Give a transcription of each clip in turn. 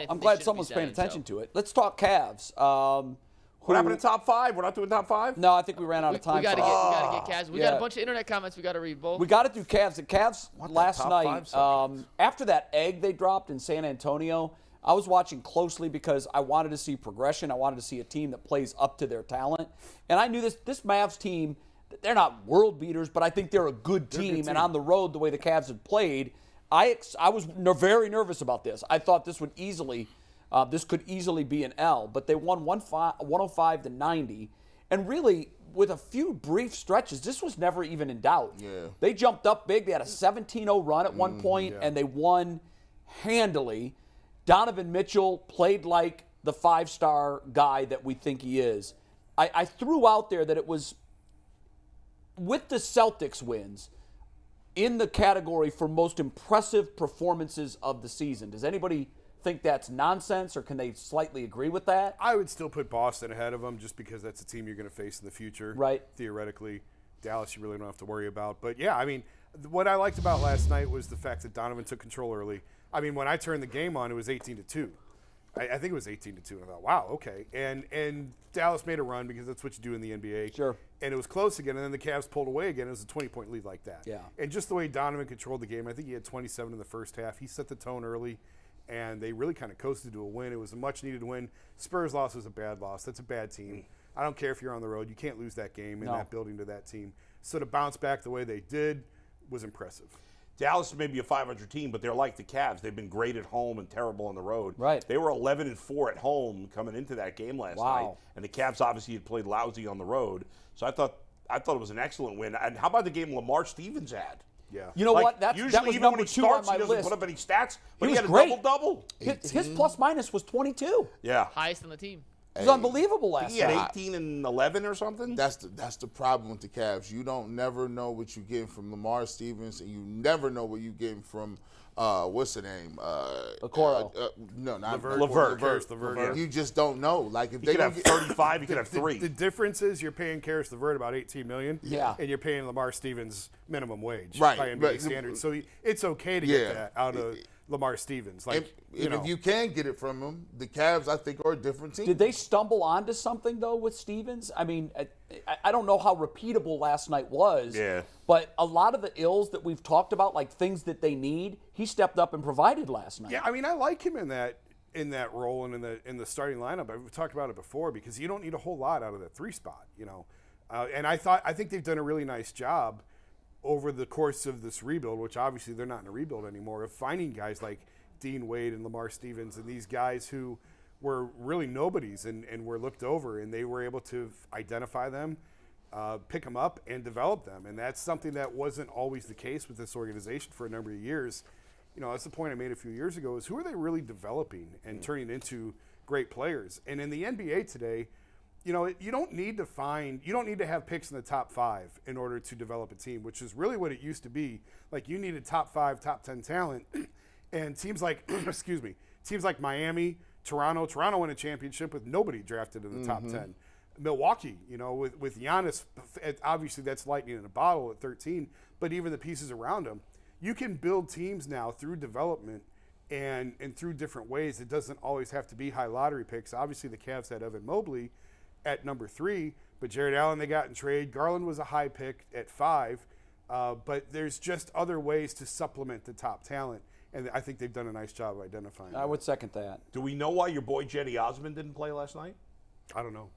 Well, I'm glad someone's paying attention to it. Let's talk Cavs. What happened to top 5? We're not doing top 5? No, I think we ran out of time. We got to get Cavs. We got a bunch of internet comments we got to read, Bo. We got to do Cavs. The Cavs last night, after that egg they dropped in San Antonio, I was watching closely because I wanted to see progression. I wanted to see a team that plays up to their talent. And I knew this Mavs team, they're not world beaters, but I think they're a good team. And on the road, the way the Cavs had played, I was very nervous about this. I thought this could easily be an L, but they won 105-90, and really with a few brief stretches, this was never even in doubt. Yeah. They jumped up big. They had a 17-0 run at one point, and they won handily. Donovan Mitchell played like the 5-star guy that we think he is. I threw out there that it was with the Celtics wins in the category for most impressive performances of the season. Does anybody think that's nonsense, or can they slightly agree with that? I would still put Boston ahead of them just because that's a team you're going to face in the future. Right. Theoretically, Dallas you really don't have to worry about. But, yeah, I mean, what I liked about last night was the fact that Donovan took control early. I mean, when I turned the game on, it was 18-2. I think it was 18-2. I thought, wow, okay. And Dallas made a run because that's what you do in the NBA. Sure. And it was close again, and then the Cavs pulled away again. It was a 20-point lead like that. Yeah. And just the way Donovan controlled the game, I think he had 27 in the first half. He set the tone early, and they really kind of coasted to a win. It was a much-needed win. Spurs loss was a bad loss. That's a bad team. I don't care if you're on the road. You can't lose that game in that building to that team. So to bounce back the way they did was impressive. Dallas may be a 500 team, but they're like the Cavs. They've been great at home and terrible on the road. Right. They were 11-4 at home coming into that game last night, and the Cavs obviously had played lousy on the road. So I thought it was an excellent win. And how about the game Lamar Stevens had? Yeah. You know what? That usually was even number when he 2 starts, on he my doesn't list. put up any stats, but He he was had a great. double-double. His plus-minus was 22. Yeah. Highest on the team. It was unbelievable last He had night. 18 and 11 or something. That's the problem with the Cavs. You don't never know what you're getting from Lamar Stevens, and you never know what you're getting from what's the name? Okoro. No, not LeVert. You just don't know. Like if He they could don't have get 35, he could have 3. The difference is you're paying Karis LeVert about $18 million, Yeah. and you're paying Lamar Stevens minimum wage Right, by NBA right. standards. So it's okay to get that out of Lamar Stevens. Like, if you can get it from him, the Cavs, I think, are a different team. Did they stumble onto something, though, with Stevens? I mean, I don't know how repeatable last night was. Yeah. But a lot of the ills that we've talked about, like things that they need, he stepped up and provided last night. yeah, I mean, I like him in that role and in the starting lineup. I've talked about it before because you don't need a whole lot out of that 3 spot, you know. And I think they've done a really nice job over the course of this rebuild, which obviously they're not in a rebuild anymore, of finding guys like Dean Wade and Lamar Stevens and these guys who were really nobodies and were looked over, and they were able to identify them, pick them up, and develop them. And that's something that wasn't always the case with this organization for a number of years. You know, that's the point I made a few years ago, is who are they really developing and turning into great players? And in the NBA today, you know, you don't need to have picks in the top 5 in order to develop a team, which is really what it used to be. Like, you needed top 5, top 10 talent. And teams like, teams like Miami, Toronto won a championship with nobody drafted in the top 10. Milwaukee, you know, with Giannis, obviously that's lightning in a bottle at 13, but even the pieces around him. You can build teams now through development and through different ways. It doesn't always have to be high lottery picks. Obviously, the Cavs had Evan Mobley at number 3, but Jared Allen they got in trade. Garland was a high pick at 5, but there's just other ways to supplement the top talent, and I think they've done a nice job of identifying I would second that. Do we know why your boy Jetty Osman didn't play last night? I don't know.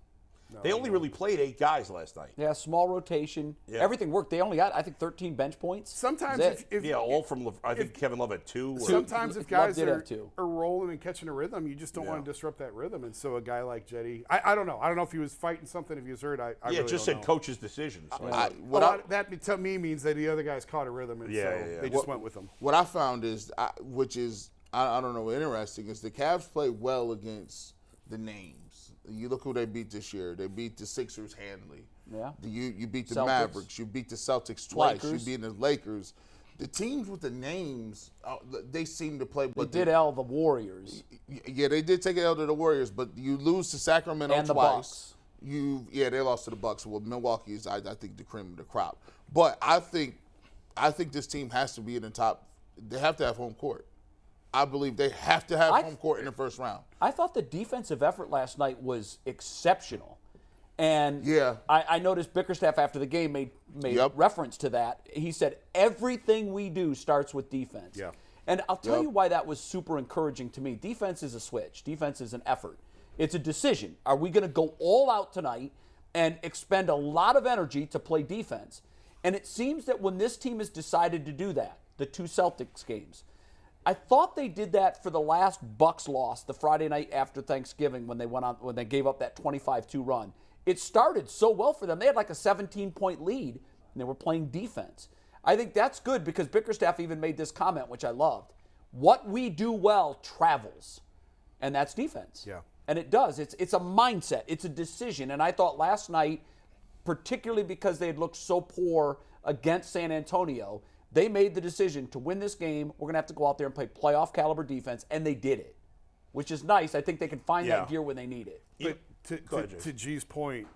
No, They only really played 8 guys last night. Yeah, small rotation. Yeah. Everything worked. They only got, I think, 13 bench points. Sometimes That's it. All from I think Kevin Love at 2. Sometimes if Love guys did are have 2. rolling and catching a rhythm, you just don't want to disrupt that rhythm. And so a guy like Jetty, I don't know. I don't know if he was fighting something, if he was hurt. I Yeah, really it just don't said know. coach's decisions. That to me means that the other guys caught a rhythm, and they just went with him. What I found is, which is, I don't know, interesting, is the Cavs play well against the names. You look who they beat this year. They beat the Sixers handily. Yeah. You beat the Celtics. Mavericks. You beat the Celtics twice. Lakers. You beat the Lakers. The teams with the names, they seem to play. But They did L the Warriors. Yeah, they did take an L to the Warriors, but you lose to Sacramento And the twice. Bucks. They lost to the Bucks. Well, Milwaukee is, I think, the cream of the crop. But I think this team has to be in the top. They have to have home court. I believe they have to have home court in the first round. I thought the defensive effort last night was exceptional. And Yeah. I noticed Bickerstaff after the game made reference to that. He said, everything we do starts with defense. Yeah. And I'll tell you why that was super encouraging to me. Defense is a switch. Defense is an effort. It's a decision. Are we going to go all out tonight and expend a lot of energy to play defense? And it seems that when this team has decided to do that, the two Celtics games, I thought they did that for the last Bucks loss, the Friday night after Thanksgiving when they gave up that 25-2 run. It started so well for them. They had like a 17-point lead, and they were playing defense. I think that's good because Bickerstaff even made this comment, which I loved. What we do well travels, and that's defense. Yeah. And it does. It's a mindset. It's a decision. And I thought last night, particularly because they had looked so poor against San Antonio, they made the decision to win this game. We're going to have to go out there and play playoff caliber defense, and they did it, which is nice. I think they can find that gear when they need it. But to G's point,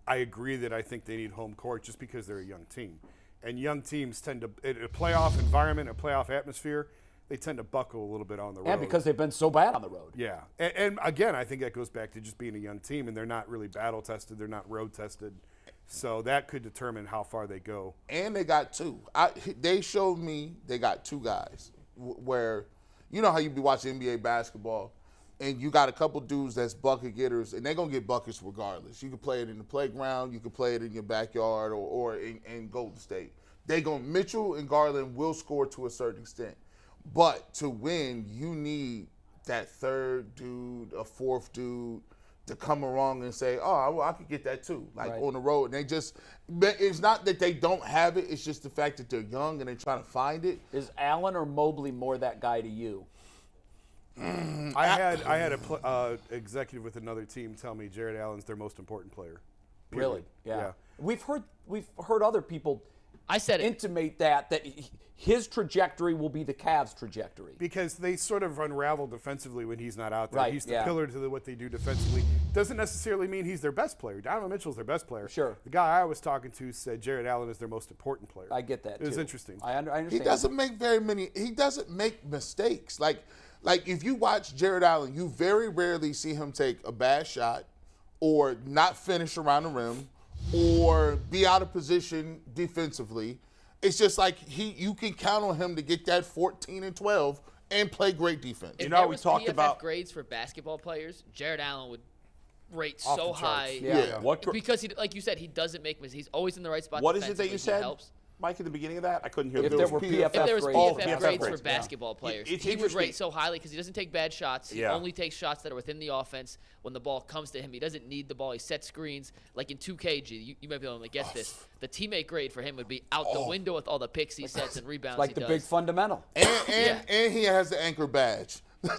I agree that I think they need home court just because they're a young team. And young teams tend to, in a playoff environment, a playoff atmosphere, they tend to buckle a little bit on the road. And because they've been so bad on the road. Yeah. And again, I think that goes back to just being a young team, and they're not really battle tested. They're not road tested. So that could determine how far they go. And they got two. They showed me they got two guys where, you know how you be watching NBA basketball, and you got a couple dudes that's bucket getters, and they're going to get buckets regardless. You can play it in the playground. You can play it in your backyard or in Golden State. Mitchell and Garland will score to a certain extent. But to win, you need that third dude, a fourth dude, to come along and say, oh, well, I could get that too, on the road. And it's not that they don't have it. It's just the fact that they're young and they're trying to find it. Is Allen or Mobley more that guy to you? I had a executive with another team tell me Jared Allen's their most important player. Period. Really? Yeah. We've heard other people intimate that his trajectory will be the Cavs' trajectory. Because they sort of unravel defensively when he's not out there. Right, He's the pillar to what they do defensively. Doesn't necessarily mean he's their best player. Donovan Mitchell's their best player. Sure. The guy I was talking to said Jared Allen is their most important player. I get that, It was too. interesting. I understand. He doesn't make he doesn't make mistakes. Like if you watch Jared Allen, you very rarely see him take a bad shot or not finish around the rim or be out of position defensively. It's just like you can count on him to get that 14 and 12 and play great defense. If You know, there we was talked PFF about grades for basketball players, Jared Allen would rate Off so the charts. high. Yeah. Because he, like you said, he doesn't make mistakes. He's always in the right spot. What is it that you defensively. He said, helps. Mike, at the beginning of that? I couldn't hear If the there were PFF If there was grades. PFF grades grades, for basketball players, It's he would interesting. rate so highly because he doesn't take bad shots. He Yeah. only takes shots that are within the offense. When the ball comes to him, he doesn't need the ball. He sets screens. Like in 2K, you might be able to get this. The teammate grade for him would be out the window with all the picks he sets and rebounds like he the does. big fundamental. And he has the anchor badge. And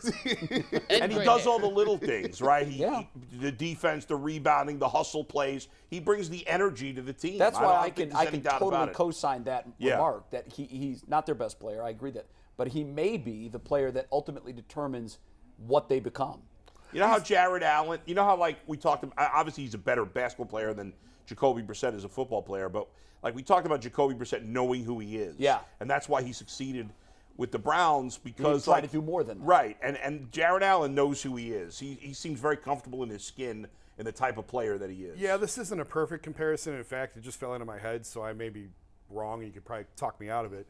he great does hair. all the little things, right? Yeah. The defense, the rebounding, the hustle plays. He brings the energy to the team. That's why I don't think can there's any doubt totally about it. co-sign that Yeah. remark that he's not their best player. I agree that, but he may be the player that ultimately determines what they become. You know how Jared Allen, you know how like we talked about, obviously he's a better basketball player than Jacoby Brissett is a football player, but like we talked about Jacoby Brissett knowing who he is. Yeah. And that's why he succeeded with the Browns because try to do more than that. Right. And Jared Allen knows who he is. He seems very comfortable in his skin and the type of player that he is. Yeah, this isn't a perfect comparison. In fact, it just fell into my head, so I may be wrong. You could probably talk me out of it.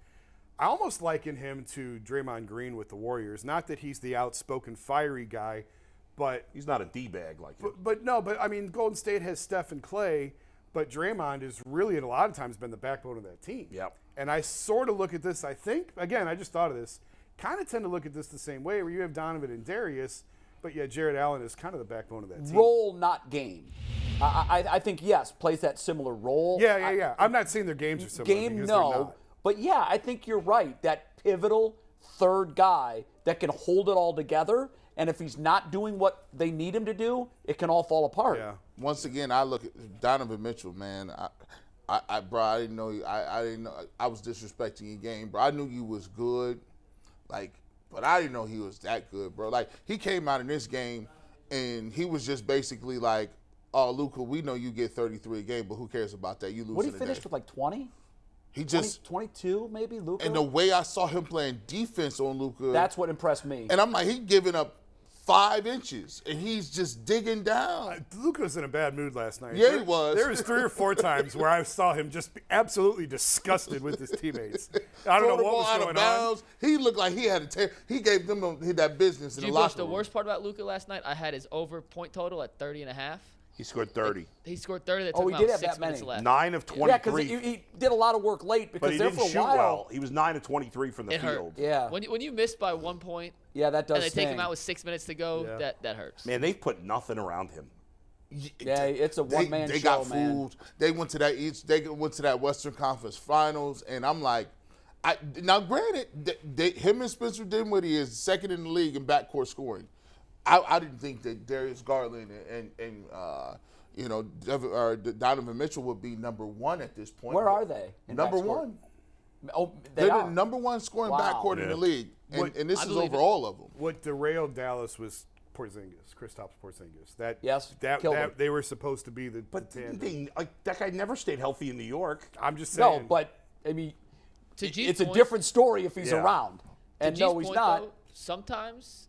I almost liken him to Draymond Green with the Warriors. Not that he's the outspoken, fiery guy, but He's not a D-bag like him. but I mean, Golden State has Steph and Clay, but Draymond has really, a lot of times, been the backbone of that team. Yep. And I sort of look at this, I think, again, I just thought of this, kind of tend to look at this the same way, where you have Donovan and Darius, but yet Jared Allen is kind of the backbone of that team. Role, not game. I think, yes, plays that similar role. Yeah. I'm not saying their games are similar. Game, because they're no. not. But, yeah, I think you're right. That pivotal third guy that can hold it all together, and if he's not doing what they need him to do, it can all fall apart. Yeah. Once again, I look at Donovan Mitchell, man. Bro, I didn't know. I didn't know. I was disrespecting your game, bro. I knew you was good, but I didn't know he was that good, bro. Like, he came out in this game, and he was just basically like, "Oh, Luka, we know you get 33 a game, but who cares about that? You losing today." What, he finished with, like, 20? 20 or 21? 20 or 21. Yeah. Yeah. He just 22 maybe, Luka. and the way I saw him playing defense on Luka, that's what impressed me. and I'm like, he giving up 5 inches, and he's just digging down. Luka was in a bad mood last night. Yeah, he was. There was 3 or 4 times where I saw him just be absolutely disgusted with his teammates. I don't know what was going on. He looked like he had to he gave them that business in the locker The room. worst part about Luka last night, I had his over point total at 30.5. He scored 30. He scored 30. That Oh, took he him did out have 6 that many. minutes left. 9 of 23. Yeah, because he did a lot of work late but because he there didn't for a shoot while. well. He was 9 of 23 from the It hurt. field. Yeah. When you miss by 1 point Yeah, that does and they take him sting. out with 6 minutes to go, that hurts. Man, they've put nothing around him. Yeah, it's a one-man They show, got man. fooled. They went to that Western Conference Finals, and I'm like, now granted, him and Spencer Dinwiddie is second in the league in backcourt scoring. I didn't think that Darius Garland and Donovan Mitchell would be number 1 at this point. Where are they? in Number backcourt? 1. Oh, They're are. the number 1 scoring Wow. backcourt in the league, and this I is believe over it. all of them. What derailed Dallas was Kristaps Porzingis. Yes, killed him. They were supposed to be the But tandem. that guy never stayed healthy in New York. I'm just saying. No, but I mean, To G's it's a point- different story if he's Yeah. around. And To no, G's he's point, not. Though, sometimes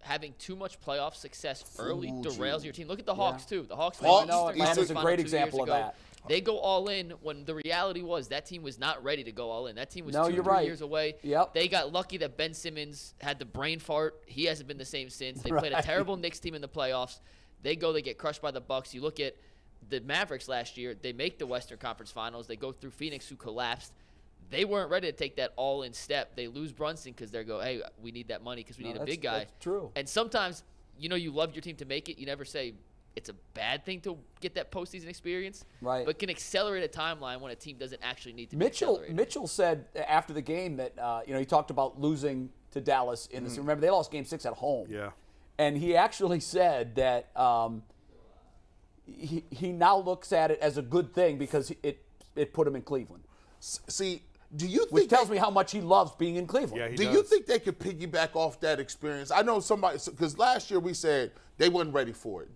having too much playoff success early Fooled derails you. your team. Look at the Hawks too. The Hawks. Hawks, made I know, the Eastern Atlanta's Conference a Final great 2 years example of ago. that. They go all in when the reality was that team was not ready to go all in. That team was No, 2 you're 3 right. years away. Yep. They got lucky that Ben Simmons had the brain fart. He hasn't been the same since. They played a Right. terrible Knicks team in the playoffs. They get crushed by the Bucks. You look at the Mavericks last year. They make the Western Conference Finals. They go through Phoenix, who collapsed. They weren't ready to take that all-in step. They lose Brunson because they go, hey, we need that money because we need a big guy. That's true. And sometimes, you love your team to make it. You never say it's a bad thing to get that postseason experience. Right. But can accelerate a timeline when a team doesn't actually need to be accelerated. Mitchell said after the game that he talked about losing to Dallas in this. Remember, they lost Game 6 at home. Yeah. And he actually said that he now looks at it as a good thing because it put him in Cleveland, See, do you think which tells me how much he loves being in Cleveland. Yeah, he Do does. you think they could piggyback off that experience? I know somebody, because last year we said they wasn't ready for it.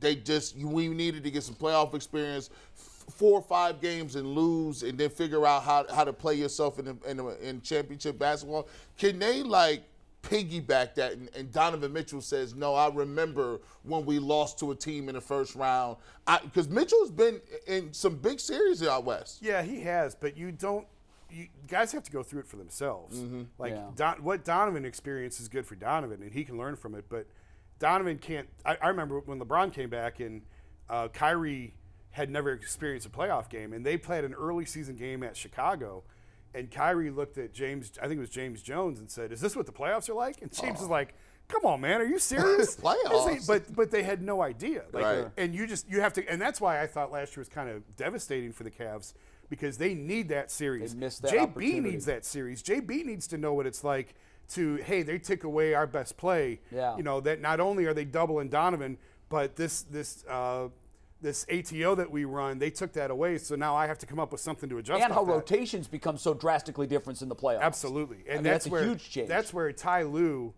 We needed to get some playoff experience, 4 or 5 games and lose, and then figure out how to play yourself in championship basketball. Can they piggyback that? And Donovan Mitchell says, no, I remember when we lost to a team in the first round. Because Mitchell's been in some big series out west. Yeah, he has, but guys have to go through it for themselves. What Donovan experienced is good for Donovan, and he can learn from it. But Donovan can't. I remember when LeBron came back and Kyrie had never experienced a playoff game, and they played an early season game at Chicago, and Kyrie looked at James, I think it was James Jones, and said, "Is this what the playoffs are like?" And James was like, "Come on, man, are you serious?" Playoffs. But they had no idea. Right. And you have to, and that's why I thought last year was kind of devastating for the Cavs. Because they need that series. They missed that JB opportunity. needs that series. JB needs to know what it's like hey, they took away our best play. Yeah. That not only are they doubling Donovan, but this ATO that we run, they took that away. So now I have to come up with something to adjust. And how off that. rotations become so drastically different in the playoffs. Absolutely. And I mean, that's a where huge change. That's where Ty Lue,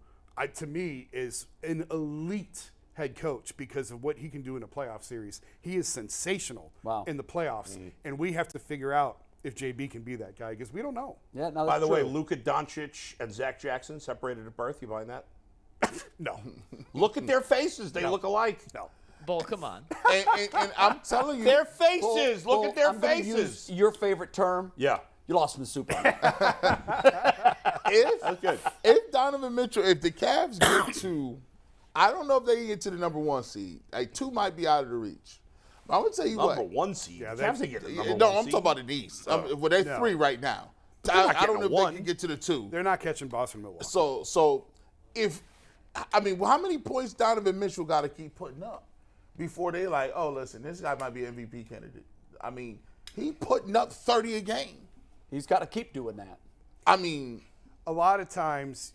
to me, is an elite head coach because of what he can do in a playoff series. He is sensational in the playoffs, and we have to figure out if JB can be that guy because we don't know. Yeah, no, that's By the true. way, Luka Doncic and Zach Jackson separated at birth. You buying that? No. Look at their faces. They look alike. No. Bull, come on. And I'm telling you, Their faces. Look at their I'm gonna faces. use your favorite term. Yeah. You lost in the Super Bowl. if Donovan Mitchell, if the Cavs get to, I don't know if they can get to the number 1 seed. 2 might be out of the reach. But I'm gonna tell you Number what. 1 seed. Yeah, Cavs ain't getting the number No, 1 I'm seed. talking about the East. They're No. 3 right now. not I getting don't a know if 1. they can get to the 2. They're not catching Boston, Milwaukee. So how many points Donovan Mitchell got to keep putting up before they like, oh, listen, this guy might be an MVP candidate? I mean, he putting up 30 a game. He's got to keep doing that. I mean, a lot of times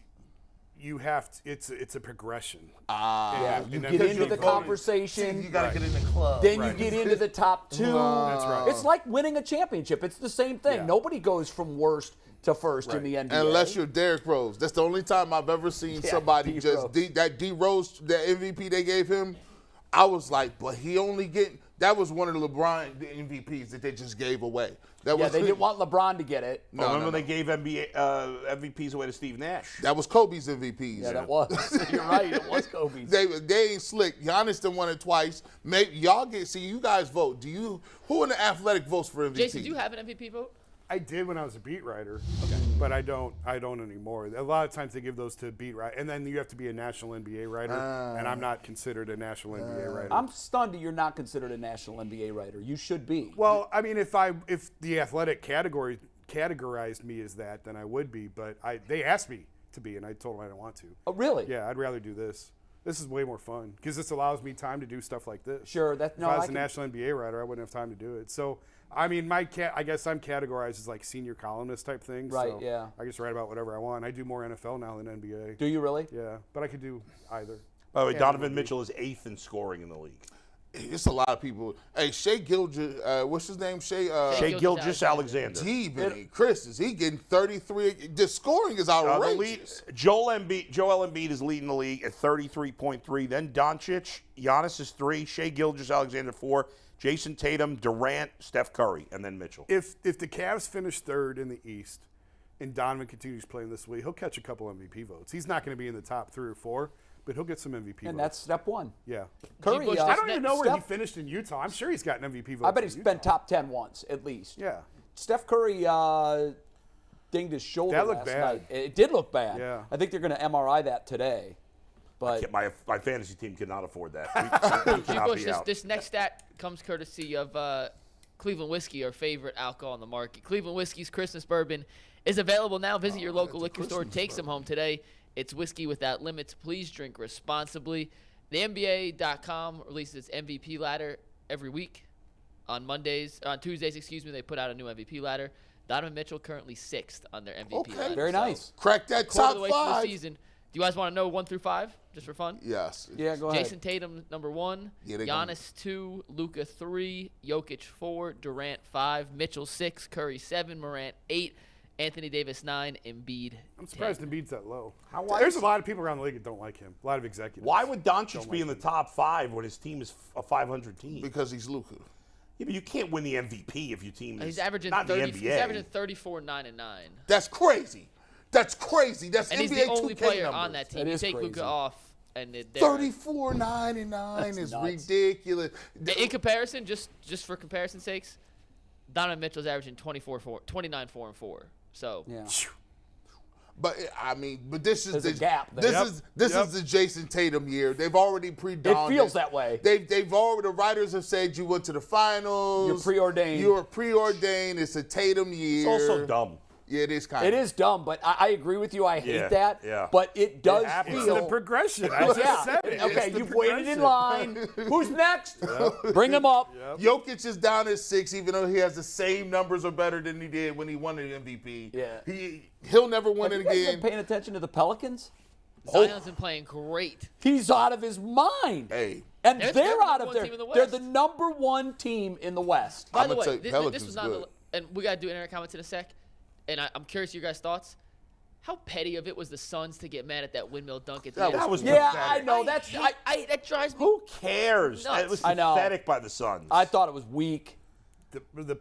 you have to, it's a progression. Yeah, And you then get because into you're the voting. conversation. you got to get in the club. Then you get into the top 2. That's right. It's like winning a championship. It's the same thing. Yeah. Nobody goes from worst to first in the NBA. Unless you're Derrick Rose. That's the only time I've ever seen somebody D. just Rose. that D Rose, that MVP they gave him. I was like, but he only getting That was one of the LeBron MVPs that they just gave away. That Yeah, was they didn't want LeBron to get it. No, remember they gave MVPs away to Steve Nash. That was Kobe's MVPs. Yeah, that was. You're right. It was Kobe's. They ain't slick. Giannis done won it twice. Maybe y'all you guys vote. Who in the Athletic votes for MVP? Jason, do you have an MVP vote? I did when I was a beat writer, but I don't anymore. A lot of times they give those to beat writer, and then you have to be a national NBA writer, and I'm not considered a national NBA writer. I'm stunned that you're not considered a national NBA writer. You should be. Well, I mean, if the Athletic categorized me as that, then I would be. But they asked me to be, and I told them I didn't want to. Oh, really? Yeah, I'd rather do this. This is way more fun because this allows me time to do stuff like this. Sure. If I was a national NBA writer, I wouldn't have time to do it. So, I mean, I guess I'm categorized as like senior columnist type thing. Right, so yeah. I just write about whatever I want. I do more NFL now than NBA. Do you really? Yeah, but I could do either. By the way, Donovan Mitchell is 8th in scoring in the league. It's a lot of people. Hey, Shai Gilgeous, what's his name? Shai Gilgeous-Alexander. Chris, is he getting 33? The scoring is outrageous. Joel Embiid is leading the league at 33.3. Then Doncic, Giannis is 3. Shai Gilgeous-Alexander 4. Jason Tatum, Durant, Steph Curry, and then Mitchell. If the Cavs finish 3rd in the East and Donovan continues playing this way, he'll catch a couple MVP votes. He's not going to be in the top 3 or 4, but he'll get some MVP votes. And that's step one. Yeah. Curry, I don't even know where he finished in Utah. I'm sure he's got an MVP vote. I bet he's been top 10 once, at least. Yeah. Steph Curry dinged his shoulder That looked last bad. night. It did look bad. Yeah. I think they're going to MRI that today. But My fantasy team cannot afford that. We cannot Bush, be out. this next stat comes courtesy of Cleveland Whiskey, our favorite alcohol on the market. Cleveland Whiskey's Christmas bourbon is available now. Visit your local liquor store. Take some home today. It's whiskey without limits. Please drink responsibly. The NBA.com releases its MVP ladder every week. On Tuesdays, they put out a new MVP ladder. Donovan Mitchell currently 6th on their MVP ladder. Very nice. Crack that Quarter of top the way through the 5. season. Do you guys want to know 1 through 5, just for fun? Yes. Yeah, go ahead. Jason Tatum, number 1. Yeah, they Giannis, 2. Luka, 3. Jokic, 4. Durant, 5. Mitchell, 6. Curry, 7. Morant, 8. Anthony Davis, 9. Embiid, I'm surprised 10. Embiid's that low. Why There's is- a lot of people around the league that don't like him. A lot of executives. Why would Doncic be in the top 5 when his team is a 500 team? Because he's Luka. Yeah, but you can't win the MVP if your team is He's averaging not 30. in the NBA. He's averaging 34, 9, and 9. That's crazy. That's crazy. That's And NBA he's the only 2K player numbers. on that team. That You is take crazy. Luka off, and 34, 9, and 9 is nuts. ridiculous. In comparison, just for comparison's sakes, Donovan Mitchell's averaging 29, 4, and 4. So Yeah. But I mean, this is There's the a gap there. This is the Jason Tatum year. They've already pre-dawned. It feels that way. They've already. The writers have said you went to the finals. You're preordained. You're preordained. It's a Tatum year. It's also dumb. Yeah, it is kind It of. is dumb, but I agree with you. I hate Yeah, that. yeah. But it does happens. It's feel. the progression. I just said it. Okay, It's the you've waited in progression. line. Who's next? Bring him up. Jokic is down at 6, even though he has the same numbers or better than he did when he won the MVP. Yeah. He'll never win Have it you guys again. been paying attention to the Pelicans? Zion's been playing great. He's out of his mind. Hey, And They're they're the out number of one there. team in the They're West. the number 1 team in the West. By I'ma the way, take this Pelicans was not good. and we got to do internet comments in a sec. And I'm curious your guys' thoughts. How petty of it was the Suns to get mad at that windmill dunk at the end? That was Yeah, pathetic. I know. That's. That drives me. Who cares? Nuts. It was I know. pathetic by the Suns. I thought it was weak.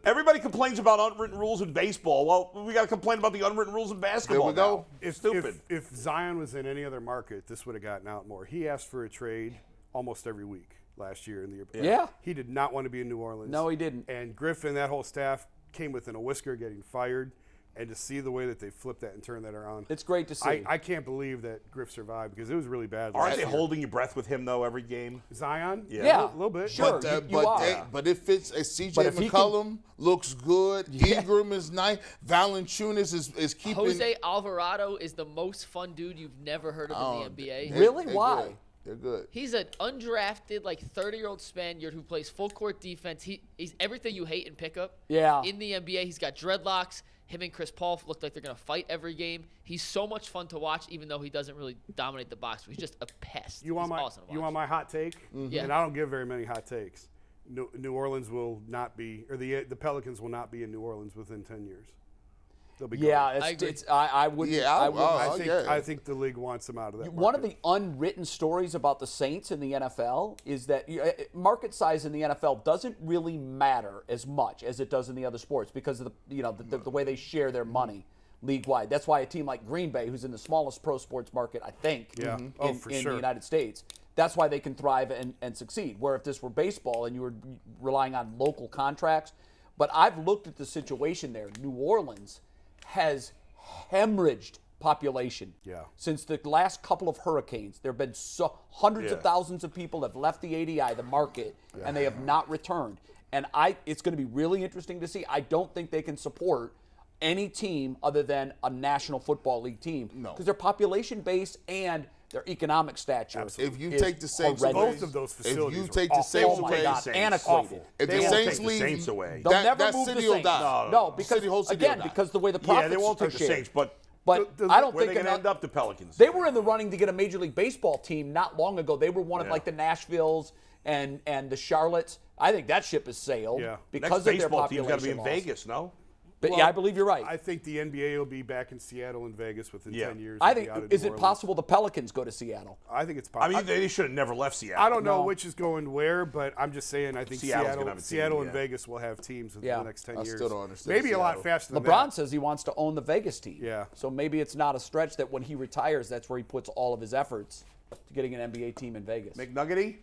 Everybody complains about unwritten rules in baseball. Well, we got to complain about the unwritten rules in basketball. There we go. now. Stupid. If Zion was in any other market, this would have gotten out more. He asked for a trade almost every week last year and the year before. Yeah. He did not want to be in New Orleans. No, he didn't. And Griffin, that whole staff, came within a whisker getting fired. And to see the way that they flipped that and turned that around. It's great to see. I can't believe that Griff survived because it was really bad. Aren't last they year. holding your breath with him, though, every game? Zion? Yeah. A little bit. Sure. But, you are. but if it's But CJ if he McCollum looks good, Ingram is nice, Valanciunas is keeping. Jose Alvarado is the most fun dude you've never heard of in the NBA. Really? They're Why? good. They're good. He's an undrafted, 30-year-old Spaniard who plays full court defense. He's everything you hate in pickup. Yeah. In the NBA, he's got dreadlocks. Him and Chris Paul look like they're going to fight every game. He's so much fun to watch, even though he doesn't really dominate the box. He's just a pest. You want He's my awesome to you watch. want my hot take? Yeah. And I don't give very many hot takes. New Orleans will not be, or the Pelicans will not be in New Orleans within 10 years. they'll be Yeah, gone. I would. Yeah, I would. I think the league wants them out of that. One of market. the unwritten stories about the Saints in the NFL is that market size in the NFL doesn't really matter as much as it does in the other sports because of the way they share their money league-wide. That's why a team like Green Bay, who's in the smallest pro sports market, I think, in the United States, that's why they can thrive and succeed. Where if this were baseball and you were relying on local contracts, but I've looked at the situation there. New Orleans has hemorrhaged population. Since the last couple of hurricanes, there have been hundreds of thousands of people have left the ADI, the market, and they have not returned. And it's going to be really interesting to see. I don't think they can support any team other than a National Football League team. No. Because their population base and their economic stature. If you take the Saints horrendous. Both of those facilities. If you take the Saints Oh my away, God, antiquated. if They the won't Saints take the leave, Saints away. They'll never that move city the will Saints. die. No, because City, whole city will again, die. because the way the Yeah, profits they won't are take the shared. Saints, but I don't where think they they're going to end up? The Pelicans. They were in the running to get a Major League Baseball team not long ago. They were one of like the Nashvilles and the Charlottes. I think that ship has sailed because Next of their baseball team's population got to be in loss. Vegas, no? But Well, yeah, I believe you're right. I think the NBA will be back in Seattle and Vegas within 10 years. I They'll be think out of is New it Orleans. possible the Pelicans go to Seattle? I think it's I possible. mean, they should have never left Seattle. I don't know No. which is going where, but I'm just saying I think Seattle's gonna have a team, Seattle and yeah. Vegas will have teams within Yeah. the next 10 I years. still don't understand Maybe a lot Seattle. faster than LeBron that. says he wants to own the Vegas team. Yeah. So maybe it's not a stretch that when he retires, that's where he puts all of his efforts to getting an NBA team in Vegas. McNuggety?